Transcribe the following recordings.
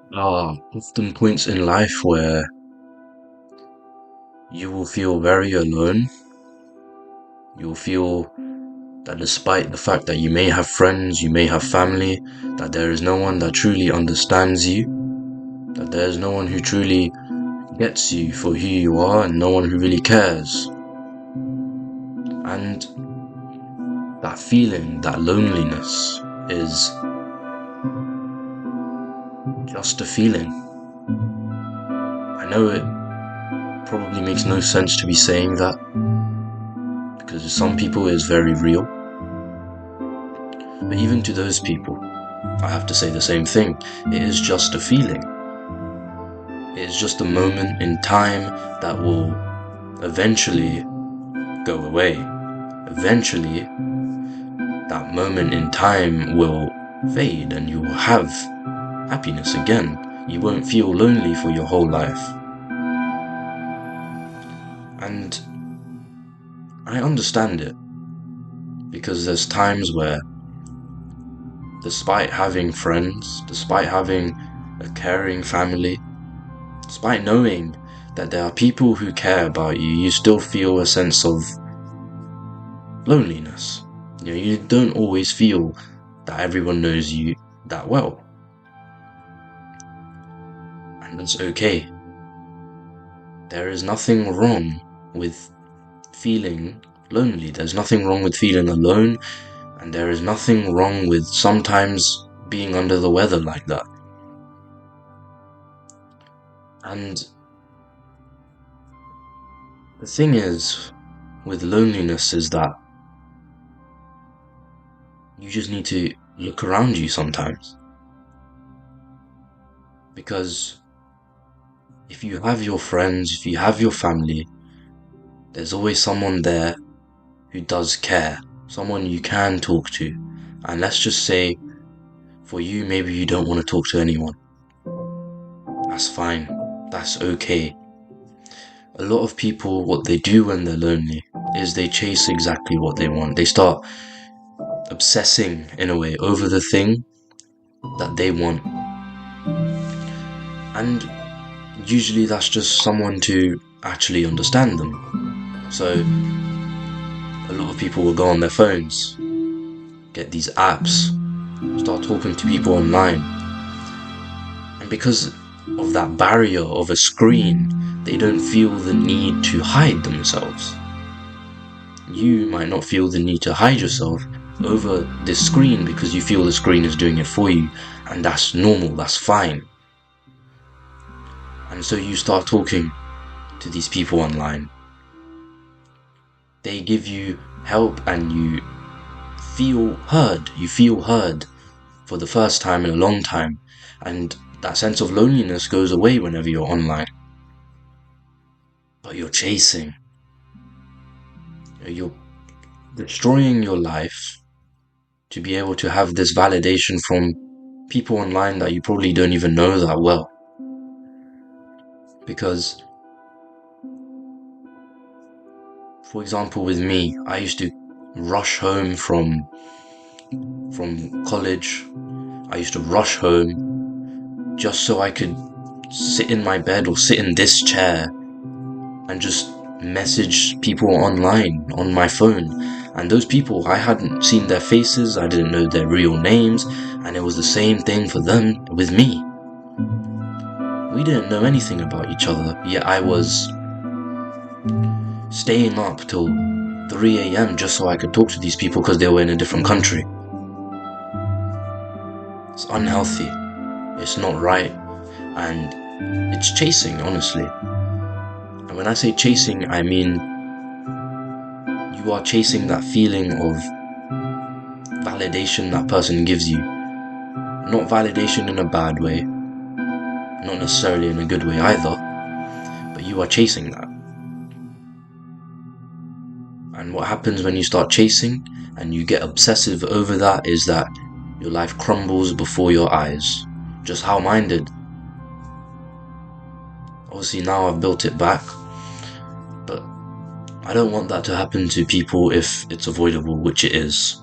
There are often points in life where you will feel very alone. You'll feel that despite the fact that you may have friends, you may have family, that there is no one that truly understands you, that there is no one who truly gets you for who you are, and no one who really cares. And that feeling, that loneliness, is just a feeling. I know it probably makes no sense to be saying that, because to some people it is very real. But even to those people, I have to say the same thing. It is just a feeling. It is just a moment in time that will eventually go away. Eventually, that moment in time will fade and you will have happiness again. You won't feel lonely for your whole life. And I understand it, because there's times where, despite having friends, despite having a caring family, despite knowing that there are people who care about you, you still feel a sense of loneliness. You don't always feel that everyone knows you that well. And that's okay. There is nothing wrong with feeling lonely. There's nothing wrong with feeling alone, and there is nothing wrong with sometimes being under the weather like that. And the thing is, with loneliness, is that you just need to look around you sometimes. Because if you have your friends, if you have your family, there's always someone there who does care, someone you can talk to. And let's just say, for you, maybe you don't want to talk to anyone. That's fine. That's okay. A lot of people, what they do when they're lonely is they chase exactly what they want. They start obsessing, in a way, over the thing that they want. And usually that's just someone to actually understand them. So a lot of people will go on their phones, get these apps, start talking to people online. And because of that barrier of a screen, they don't feel the need to hide themselves. You might not feel the need to hide yourself over this screen because you feel the screen is doing it for you, and that's normal, that's fine. And so you start talking to these people online. They give you help and you feel heard. You feel heard for the first time in a long time, and that sense of loneliness goes away whenever you're online. But you're chasing. You're destroying your life to be able to have this validation from people online that you probably don't even know that well. Because, for example, with me, I used to rush home from college. I used to rush home just so I could sit in my bed or sit in this chair and just message people online on my phone. And those people, I hadn't seen their faces, I didn't know their real names, and it was the same thing for them with me. We didn't know anything about each other, yet I was staying up till 3 a.m. just so I could talk to these people because they were in a different country. It's unhealthy, it's not right, and it's chasing, honestly. And when I say chasing, I mean you are chasing that feeling of validation that person gives you. Not validation in a bad way, not necessarily in a good way either, but you are chasing that. And what happens when you start chasing and you get obsessive over that is that your life crumbles before your eyes. Just how mine did. Obviously now I've built it back, but I don't want that to happen to people if it's avoidable, which it is.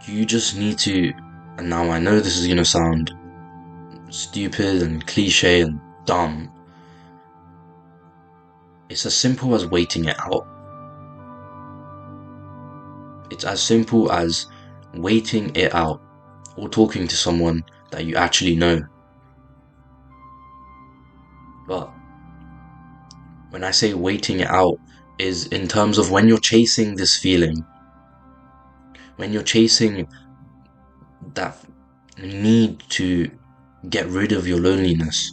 You just need to And now I know this is going to sound stupid and cliche and dumb. It's as simple as waiting it out. It's as simple as waiting it out or talking to someone that you actually know. But when I say waiting it out, is in terms of when you're chasing this feeling, when you're chasing that need to get rid of your loneliness,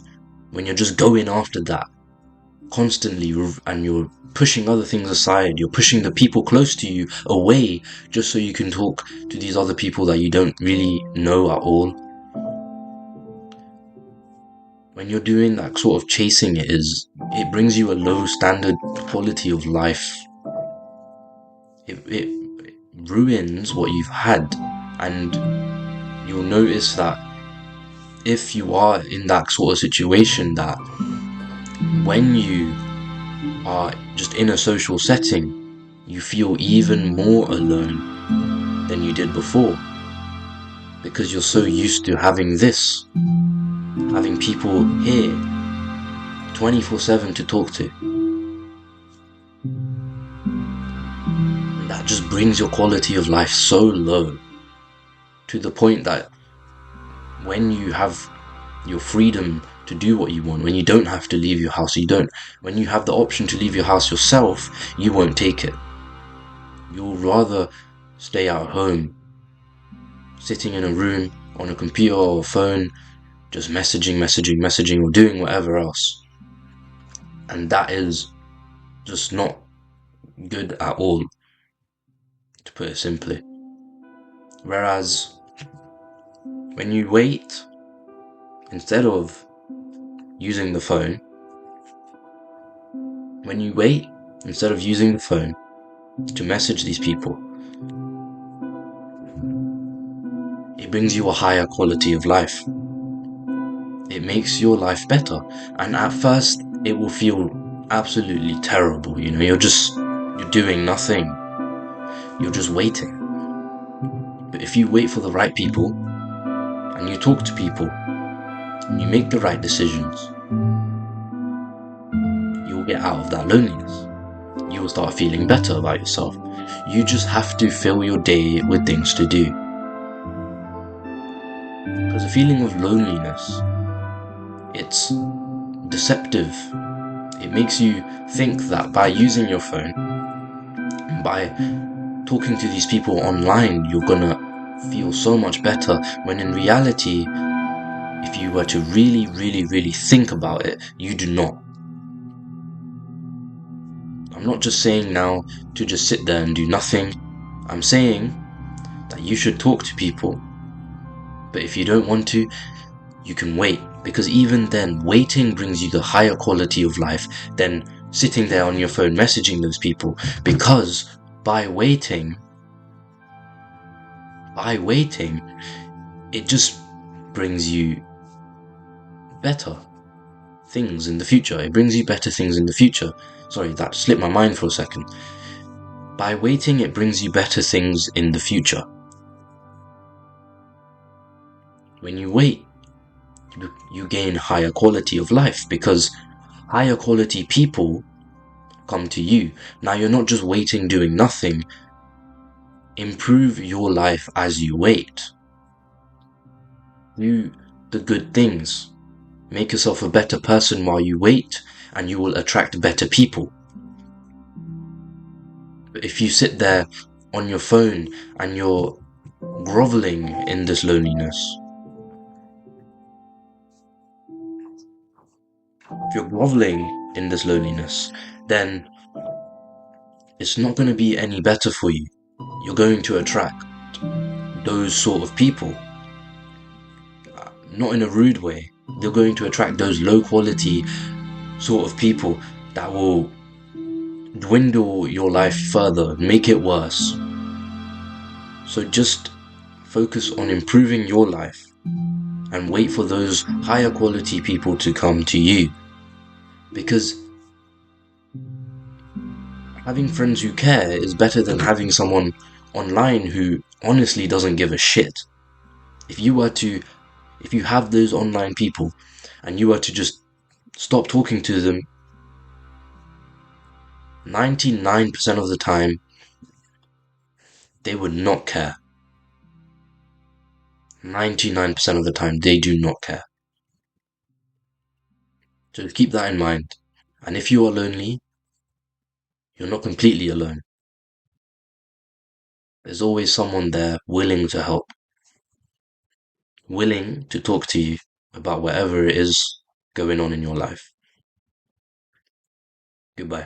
when you're just going after that constantly and you're pushing other things aside, you're pushing the people close to you away just so you can talk to these other people that you don't really know at all. When you're doing that sort of chasing, it brings you a low standard quality of life. It ruins what you've had, and you'll notice that if you are in that sort of situation, that when you are just in a social setting, you feel even more alone than you did before, because you're so used to having people here 24/7 to talk to. And that just brings your quality of life so low, to the point that when you have your freedom to do what you want, when you don't have to leave your house, when you have the option to leave your house yourself, you won't take it. You'll rather stay at home, sitting in a room on a computer or a phone, just messaging or doing whatever else. And that is just not good at all, to put it simply. Whereas when you wait, instead of using the phone, to message these people, it brings you a higher quality of life. It makes your life better. And at first, it will feel absolutely terrible. You're doing nothing. You're just waiting. But if you wait for the right people, and you talk to people, and you make the right decisions, you'll get out of that loneliness. You will start feeling better about yourself. You just have to fill your day with things to do. Because the feeling of loneliness, it's deceptive. It makes you think that by using your phone, by talking to these people online, you're gonna feel so much better, when in reality, if you were to really, really, really think about it, you do not. I'm not just saying now to just sit there and do nothing. I'm saying that you should talk to people. But if you don't want to, you can wait. Because even then, waiting brings you the higher quality of life than sitting there on your phone messaging those people. Because by waiting, it just brings you better things in the future. Sorry, that slipped my mind for a second. By waiting, it brings you better things in the future. When you wait, you gain higher quality of life, because higher quality people come to you. Now you're not just waiting, doing nothing. Improve your life as you wait. Do the good things. Make yourself a better person while you wait, and you will attract better people. But if you sit there on your phone and you're groveling in this loneliness, then it's not going to be any better for you. You're going to attract those sort of people. Not in a rude way. You're going to attract those low quality sort of people that will dwindle your life further, make it worse. So just focus on improving your life and wait for those higher quality people to come to you. Because having friends who care is better than having someone online who honestly doesn't give a shit. If you have those online people and you were to just stop talking to them, 99% of the time, they would not care. 99% of the time, they do not care. So keep that in mind. And if you are lonely, you're not completely alone. There's always someone there willing to help, willing to talk to you about whatever it is going on in your life. Goodbye.